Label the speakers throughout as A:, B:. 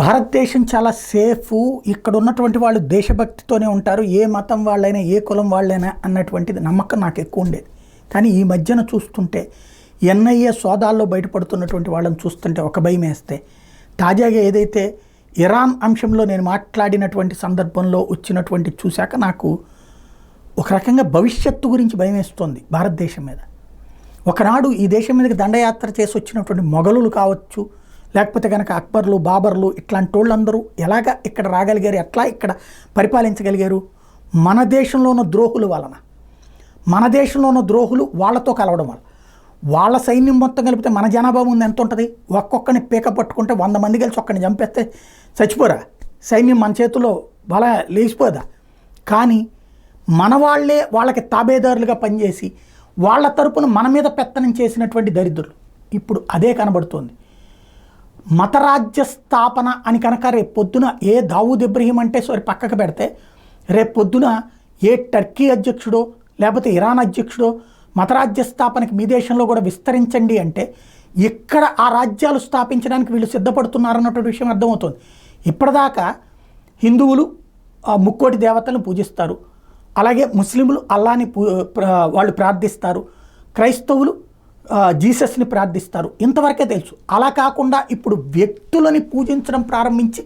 A: భారతదేశం చాలా సేఫ్. ఇక్కడ ఉన్నటువంటి వాళ్ళు దేశభక్తితోనే ఉంటారు, ఏ మతం వాళ్ళైనా ఏ కులం వాళ్ళైనా అన్నటువంటిది నమ్మకం నాకు ఎక్కువ ఉండేది. కానీ ఈ మధ్యన చూస్తుంటే ఎన్ఐఏ సోదాల్లో బయటపడుతున్నటువంటి వాళ్ళని చూస్తుంటే ఒక భయం వేస్తే, తాజాగా ఏదైతే ఇరాన్ అంశంలో నేను మాట్లాడినటువంటి సందర్భంలో వచ్చినటువంటి చూశాక నాకు ఒక రకంగా భవిష్యత్తు గురించి భయం వేస్తుంది భారతదేశం మీద. ఒకనాడు ఈ దేశం మీదకి దండయాత్ర చేసి వచ్చినటువంటి మొఘలులు కావచ్చు, లేకపోతే కనుక అక్బర్లు, బాబర్లు ఇట్లాంటి వాళ్ళందరూ ఎలాగ ఇక్కడ రాగలిగారు, ఎట్లా ఇక్కడ పరిపాలించగలిగారు? మన దేశంలో ఉన్న ద్రోహుల వలన. మన దేశంలో ఉన్న ద్రోహులు వాళ్ళతో కలవడం వల్ల. వాళ్ళ సైన్యం మొత్తం కలిపితే మన జనాభా ముందు ఎంత ఉంటుంది? ఒక్కొక్కరిని పీక పట్టుకుంటే 100 మంది కలిసి ఒక్కడిని చంపేస్తే చచ్చిపోరా? సైన్యం మన చేతిలో బల లేచిపోదా? కానీ మన వాళ్ళే వాళ్ళకి తాబేదారులుగా పనిచేసి వాళ్ళ తరపున మన మీద పెత్తనం చేసినటువంటి దరిద్రులు ఇప్పుడు అదే కనబడుతోంది. మతరాజ్య స్థాపన అని కనుక రేపు పొద్దున ఏ దావూద్ ఇబ్రహీం అంటే సరే పక్కకు పెడితే, రేపు పొద్దున ఏ టర్కీ అధ్యక్షుడో లేకపోతే ఇరాన్ అధ్యక్షుడో మతరాజ్య స్థాపనకి మీ దేశంలో కూడా విస్తరించండి అంటే ఇక్కడ ఆ రాజ్యాలు స్థాపించడానికి వీళ్ళు సిద్ధపడుతున్నారన్నటువంటి విషయం అర్థమవుతుంది. ఇప్పటిదాకా హిందువులు ముక్కోటి దేవతలను పూజిస్తారు, అలాగే ముస్లింలు అల్లాని వాళ్ళు ప్రార్థిస్తారు, క్రైస్తవులు జీసస్ని ప్రార్థిస్తారు, ఇంతవరకే తెలుసు. అలా కాకుండా ఇప్పుడు వ్యక్తులని పూజించడం ప్రారంభించి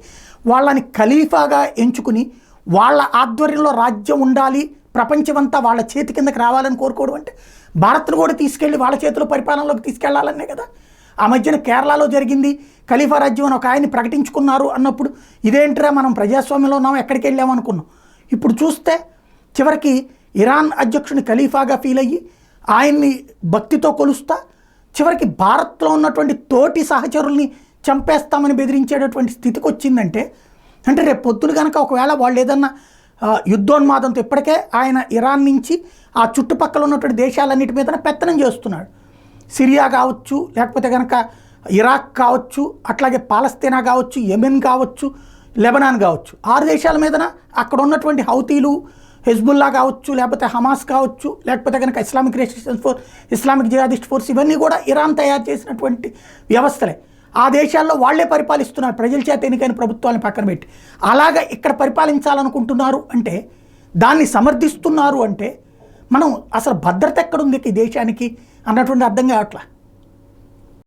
A: వాళ్ళని ఖలీఫాగా ఎంచుకుని వాళ్ళ ఆధ్వర్యంలో రాజ్యం ఉండాలి, ప్రపంచమంతా వాళ్ళ చేతి కిందకి రావాలని కోరుకోవడం అంటే భారత్ను కూడా తీసుకెళ్ళి వాళ్ళ చేతిలో పరిపాలనలోకి తీసుకెళ్లాలనే కదా. ఆ మధ్యన కేరళలో జరిగింది, ఖలీఫా రాజ్యం అని ఒక ఆయన్ని ప్రకటించుకున్నారు అన్నప్పుడు ఇదేంటిరా మనం ప్రజాస్వామ్యంలో ఉన్నాం, ఎక్కడికి వెళ్ళామనుకున్నాం. ఇప్పుడు చూస్తే చివరికి ఇరాన్ అధ్యక్షుని ఖలీఫాగా ఫీల్ అయ్యి ఆయన్ని భక్తితో కొలుస్తా చివరికి భారత్లో ఉన్నటువంటి తోటి సహచరుల్ని చంపేస్తామని బెదిరించేటటువంటి స్థితికి వచ్చిందంటే, అంటే రేపు పొద్దున కనుక ఒకవేళ వాళ్ళు ఏదన్నా యుద్ధోన్మాదంతో, ఇప్పటికే ఆయన ఇరాన్ నుంచి ఆ చుట్టుపక్కల ఉన్నటువంటి దేశాలన్నిటి మీద పెత్తనం చేస్తున్నాడు. సిరియా కావచ్చు, లేకపోతే కనుక ఇరాక్ కావచ్చు, అట్లాగే పాలస్తీనా కావచ్చు, యెమెన్ కావచ్చు, లెబనాన్ కావచ్చు, 6 దేశాల మీదన అక్కడ ఉన్నటువంటి హౌతీలు, హెజ్బుల్లా కావచ్చు, లేకపోతే హమాస్ కావచ్చు, లేకపోతే కనుక Islamic resistance force, Islamic jihadist force, ఇవన్నీ కూడా ఇరాన్ తయారు చేసినటువంటి వ్యవస్థలే. ఆ దేశాల్లో వాళ్లే పరిపాలిస్తున్నారు, ప్రజల చేత ఎన్నికైన ప్రభుత్వాలను పక్కన పెట్టి. అలాగా ఇక్కడ పరిపాలించాలనుకుంటున్నారు అంటే, దాన్ని సమర్థిస్తున్నారు అంటే మనం అసలు భద్రత ఎక్కడుంది ఈ దేశానికి అన్నటువంటి అర్థం కావట్లా.